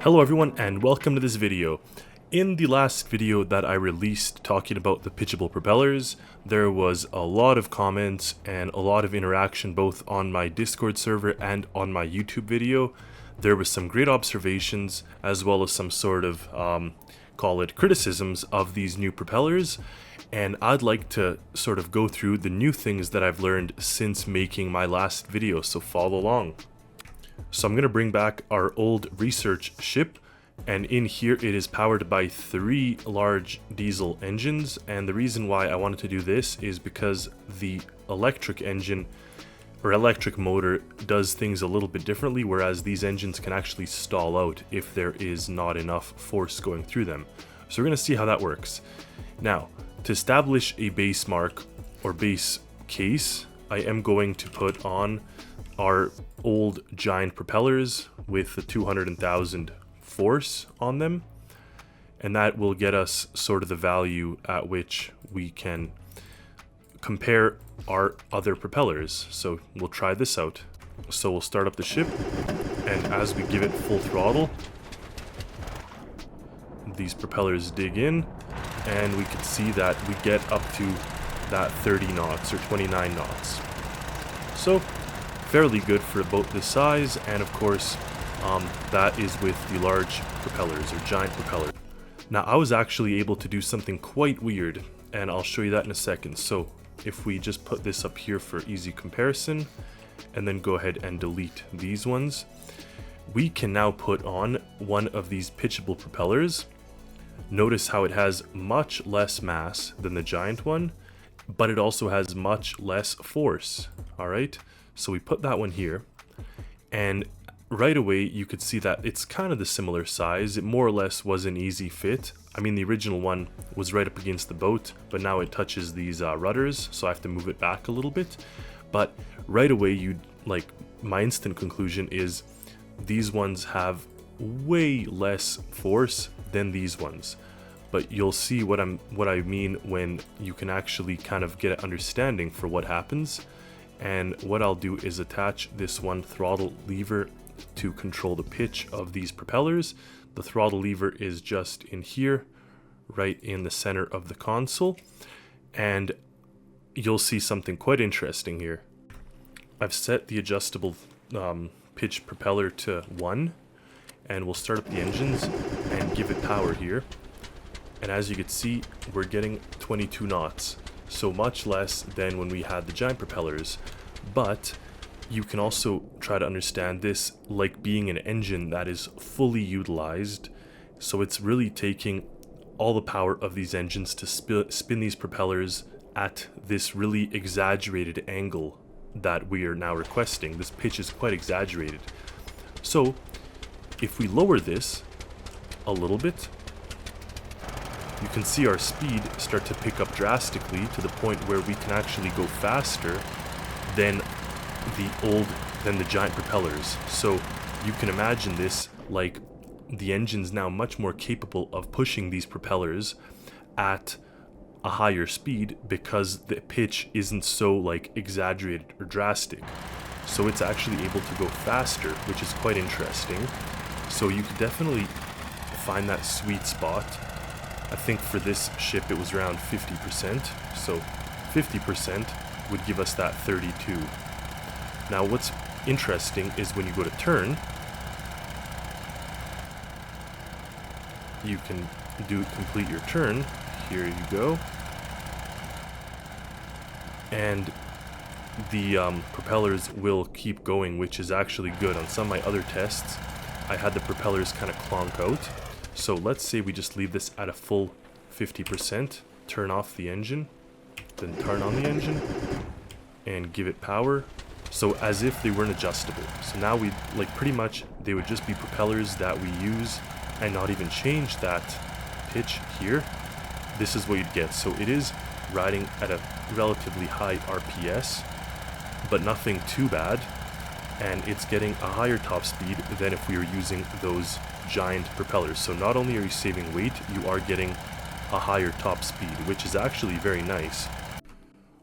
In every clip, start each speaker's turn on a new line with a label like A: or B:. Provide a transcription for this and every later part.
A: Hello everyone and welcome to this video. In the last video that I released talking about the pitchable propellers, there was a lot of comments and a lot of interaction both on my Discord server and on my YouTube video. There was some great observations as well as some sort of, call it criticisms of these new propellers. And I'd like to sort of go through the new things that I've learned since making my last video, so follow along. So I'm going to bring back our old research ship, and in here it is powered by 3 large diesel engines. And the reason why I wanted to do this is because the electric engine or electric motor does things a little bit differently, whereas these engines can actually stall out if there is not enough force going through them. So we're going to see how that works. Now, to establish a base mark or base case, I am going to put on our old giant propellers with the 200,000 force on them, and that will get us sort of the value at which we can compare our other propellers. So we'll try this out. So we'll start up the ship, and as we give it full throttle, these propellers dig in, and we can see that we get up to that 30 knots or 29 knots. So fairly good for a boat this size, and of course that is with the large propellers or giant propellers. Now I was actually able to do something quite weird, and I'll show you that in a second. So if we just put this up here for easy comparison and then go ahead and delete these ones, we can now put on one of these pitchable propellers. Notice how it has much less mass than the giant one, but it also has much less force. Alright, so we put that one here, and right away you could see that it's kind of the similar size. It more or less was an easy fit. I mean, the original one was right up against the boat, but now it touches these rudders, so I have to move it back a little bit. But right away, my instant conclusion is these ones have way less force than these ones. But you'll see what I mean when you can actually kind of get an understanding for what happens. And what I'll do is attach this one throttle lever to control the pitch of these propellers. The throttle lever is just in here, right in the center of the console. And you'll see something quite interesting here. I've set the adjustable pitch propeller to 1, and we'll start up the engines and give it power here. And as you can see, we're getting 22 knots. So much less than when we had the giant propellers. But you can also try to understand this like being an engine that is fully utilized. So it's really taking all the power of these engines to spin these propellers at this really exaggerated angle that we are now requesting. This pitch is quite exaggerated. So if we lower this a little bit, you can see our speed start to pick up drastically to the point where we can actually go faster than the giant propellers. So you can imagine this like the engine's now much more capable of pushing these propellers at a higher speed because the pitch isn't so like exaggerated or drastic. So it's actually able to go faster, which is quite interesting. So you could definitely find that sweet spot. I think for this ship it was around 50%, so 50% would give us that 32. Now what's interesting is when you go to turn, you can complete your turn. Here you go. And the propellers will keep going, which is actually good. On some of my other tests, I had the propellers kind of clonk out. So let's say we just leave this at a full 50%, turn off the engine, then turn on the engine, and give it power. So as if they weren't adjustable. So now we, pretty much, they would just be propellers that we use and not even change that pitch here. This is what you'd get. So it is riding at a relatively high RPS, but nothing too bad. And it's getting a higher top speed than if we were using those giant propellers. So not only are you saving weight, you are getting a higher top speed, which is actually very nice.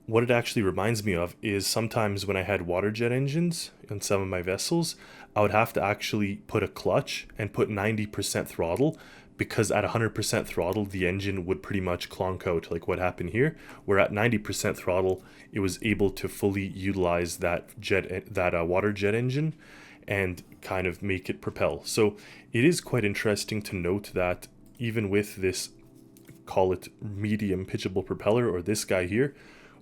A: What it actually reminds me of is sometimes when I had water jet engines on some of my vessels, I would have to actually put a clutch and put 90% throttle, because at 100% throttle, the engine would pretty much clonk out, like what happened here, where at 90% throttle, it was able to fully utilize that water jet engine and kind of make it propel. So it is quite interesting to note that even with this, call it medium pitchable propeller, or this guy here,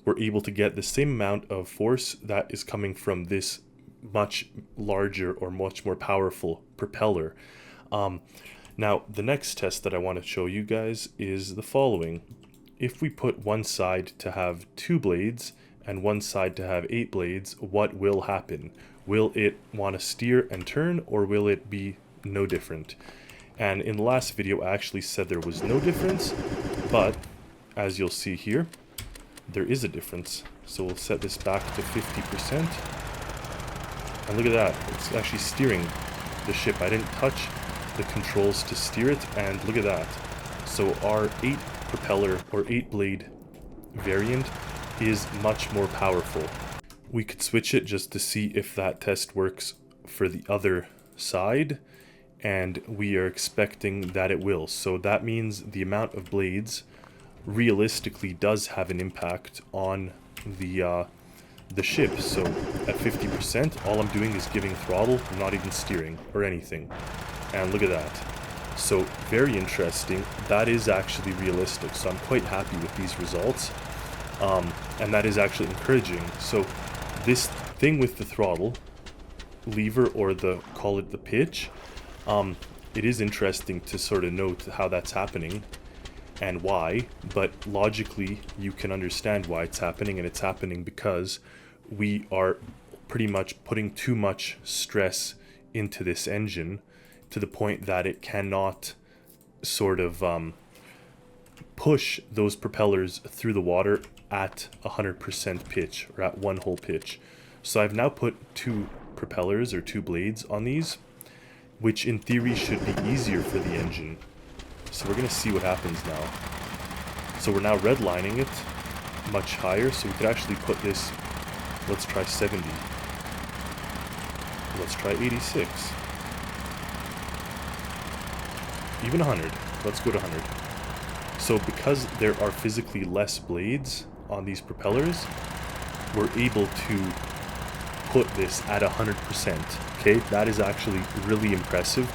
A: we're able to get the same amount of force that is coming from this much larger or much more powerful propeller. Now, the next test that I want to show you guys is the following. If we put one side to have 2 blades and one side to have 8 blades, what will happen? Will it want to steer and turn, or will it be no different? And in the last video, I actually said there was no difference, but as you'll see here, there is a difference. So we'll set this back to 50%. And look at that, it's actually steering the ship. I didn't touch the controls to steer it, and look at that. So our 8 propeller or 8 blade variant is much more powerful. We could switch it just to see if that test works for the other side, and we are expecting that it will. So that means the amount of blades realistically does have an impact on the ship. So at 50%, all I'm doing is giving throttle, I'm not even steering or anything. And look at that. So very interesting. That is actually realistic. So I'm quite happy with these results. And that is actually encouraging. So this thing with the throttle lever, or call it the pitch, it is interesting to sort of note how that's happening and why, but logically you can understand why it's happening, and it's happening because we are pretty much putting too much stress into this engine to the point that it cannot sort of push those propellers through the water at 100% pitch, or at 1 whole pitch. So I've now put 2 propellers or 2 blades on these, which in theory should be easier for the engine. So we're going to see what happens now. So we're now redlining it much higher, so we could actually put this, let's try 70. Let's try 86. Even 100. Let's go to 100. So because there are physically less blades on these propellers, we're able to put this at 100%. Okay, that is actually really impressive,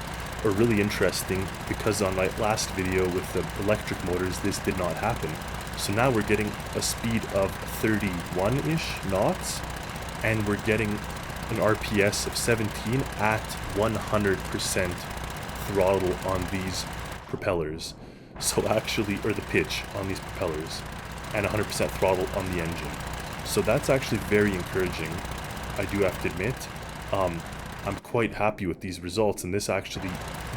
A: or really interesting, because on my last video with the electric motors, this did not happen. So now we're getting a speed of 31-ish knots, and we're getting an RPS of 17 at 100% throttle on these propellers. So actually, or the pitch on these propellers, and 100% throttle on the engine. So that's actually very encouraging, I do have to admit. I'm quite happy with these results, and this actually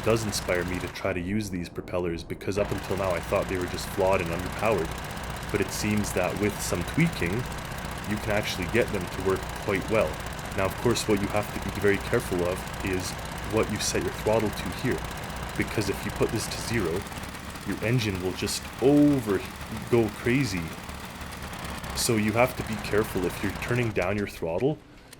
A: does inspire me to try to use these propellers, because up until now I thought they were just flawed and underpowered. But it seems that with some tweaking, you can actually get them to work quite well. Now, of course, what you have to be very careful of is what you set your throttle to here, because if you put this to 0, your engine will just go crazy. So you have to be careful. If you're turning down your throttle,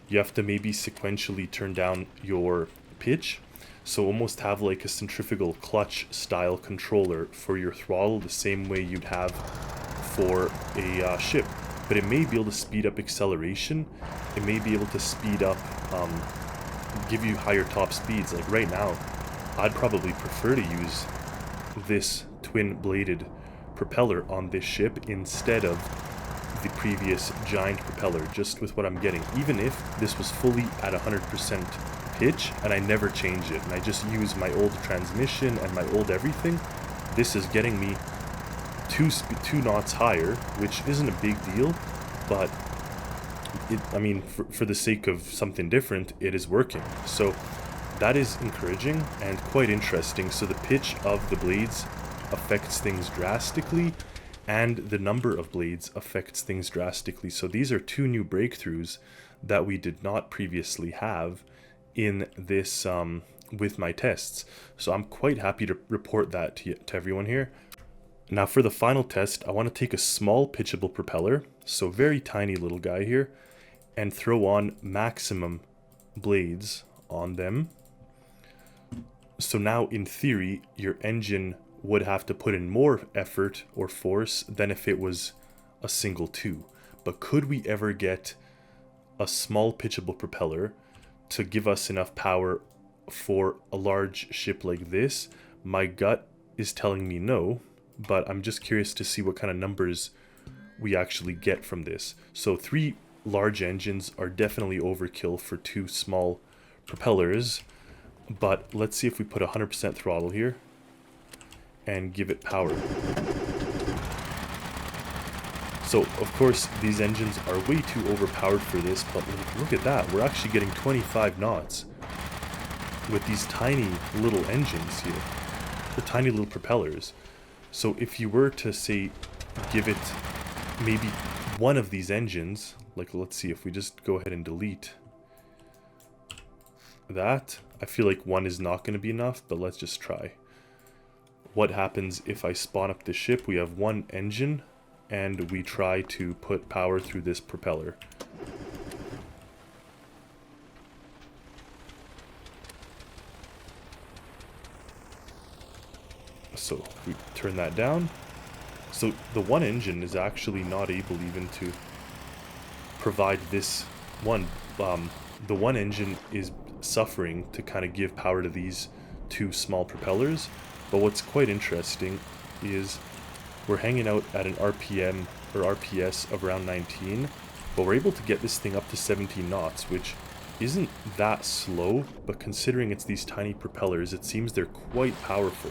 A: you have to maybe sequentially turn down your pitch, so almost have like a centrifugal clutch style controller for your throttle, the same way you'd have for a ship. But it may be able to speed up acceleration, it may be able to speed up, give you higher top speeds. Like right now, I'd probably prefer to use this twin-bladed propeller on this ship instead of the previous giant propeller, just with what I'm getting. Even if this was fully at 100% pitch and I never change it, and I just use my old transmission and my old everything, this is getting me 2 knots higher, which isn't a big deal, but I mean, for the sake of something different, it is working. So that is encouraging and quite interesting. So the pitch of the blades affects things drastically, and the number of blades affects things drastically. So these are 2 new breakthroughs that we did not previously have in this with my tests. So I'm quite happy to report that to everyone here. Now for the final test, I want to take a small pitchable propeller, so very tiny little guy here, and throw on maximum blades on them. So now, in theory, your engine would have to put in more effort or force than if it was a single 2. But could we ever get a small pitchable propeller to give us enough power for a large ship like this? My gut is telling me no, but I'm just curious to see what kind of numbers we actually get from this. So 3 large engines are definitely overkill for 2 small propellers, but let's see if we put 100% throttle here and give it power. So, of course, these engines are way too overpowered for this, but look at that. We're actually getting 25 knots with these tiny little engines here. The tiny little propellers. So if you were to, say, give it maybe one of these engines, like let's see, if we just go ahead and delete that, I feel like 1 is not going to be enough, but let's just try. What happens if I spawn up the ship? We have 1 engine, and we try to put power through this propeller. So we turn that down. So the 1 engine is actually not able even to provide this one. The 1 engine is suffering to kind of give power to these 2 small propellers. But what's quite interesting is we're hanging out at an RPM or RPS of around 19, but we're able to get this thing up to 17 knots, which isn't that slow, but considering it's these tiny propellers, it seems they're quite powerful.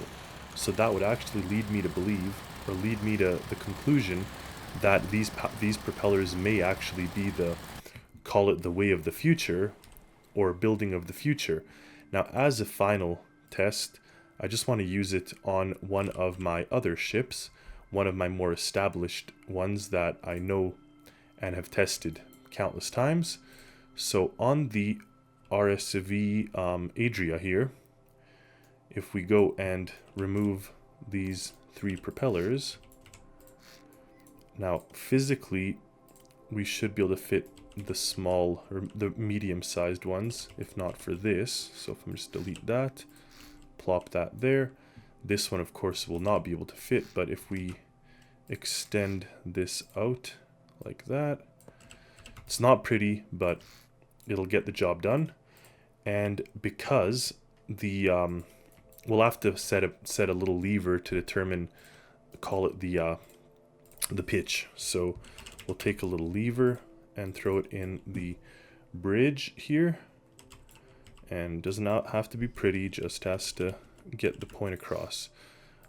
A: So that would actually lead me to believe, or lead me to the conclusion, that these propellers may actually be the, call it the way of the future, or building of the future. Now, as a final test, I just want to use it on one of my other ships, one of my more established ones that I know and have tested countless times. So on the RSV Adria here, if we go and remove these 3 propellers, now physically we should be able to fit the small or the medium-sized ones, if not for this. So if I'm just delete that, plop that there. This one, of course, will not be able to fit, but if we extend this out like that, it's not pretty, but it'll get the job done. And because the we'll have to set a little lever to determine, call it the pitch. So we'll take a little lever and throw it in the bridge here, and does not have to be pretty, just has to get the point across.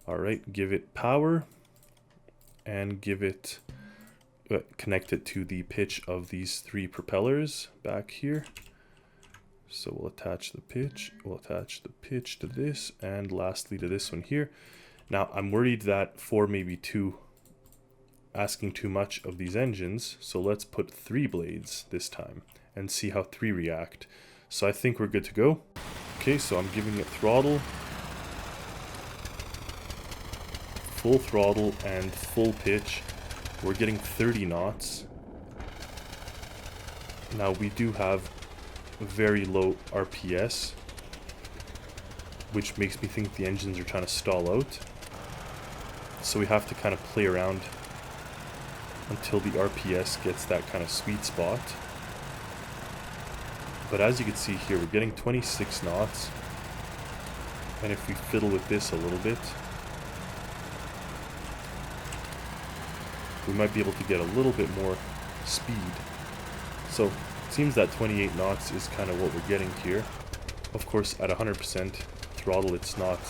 A: All right, give it power and give it connect it to the pitch of these 3 propellers back here. So we'll attach the pitch, to this, and lastly to this one here. Now I'm worried that 4 maybe too asking too much of these engines, so let's put 3 blades this time and see how 3 react. So I think we're good to go. Okay, so I'm giving it throttle, full throttle and full pitch. We're getting 30 knots. Now we do have very low RPS, which makes me think the engines are trying to stall out. So we have to kind of play around until the RPS gets that kind of sweet spot. But as you can see here, we're getting 26 knots. And if we fiddle with this a little bit, we might be able to get a little bit more speed. So it seems that 28 knots is kind of what we're getting here. Of course, at 100% throttle, it's not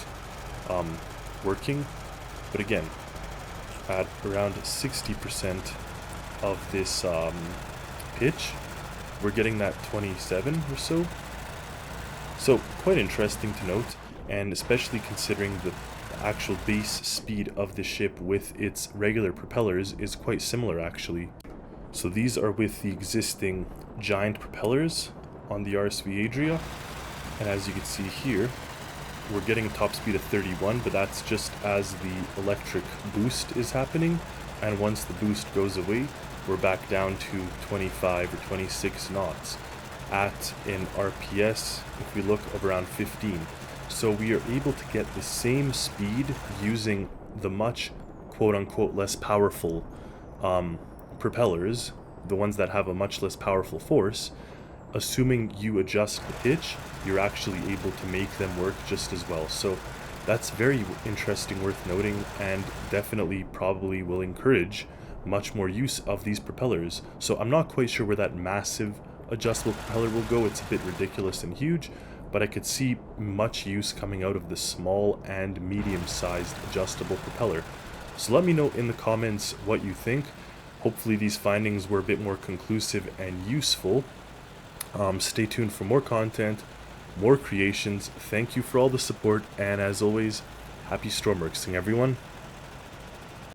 A: working. But again, at around 60% of this pitch, we're getting that 27 or so. So quite interesting to note, and especially considering the actual base speed of the ship with its regular propellers is quite similar actually. So these are with the existing giant propellers on the RSV Adria, and as you can see here, we're getting a top speed of 31, but that's just as the electric boost is happening, and once the boost goes away, we're back down to 25 or 26 knots. at in RPS, if we look, of around 15. So we are able to get the same speed using the much quote-unquote less powerful propellers, the ones that have a much less powerful force. Assuming you adjust the pitch, you're actually able to make them work just as well. So that's very interesting, worth noting, and definitely probably will encourage much more use of these propellers. So I'm not quite sure where that massive adjustable propeller will go. It's a bit ridiculous and huge, but I could see much use coming out of the small and medium-sized adjustable propeller. So let me know in the comments what you think. Hopefully these findings were a bit more conclusive and useful. Stay tuned for more content, more creations. Thank you for all the support, and as always, happy Stormworksing, everyone.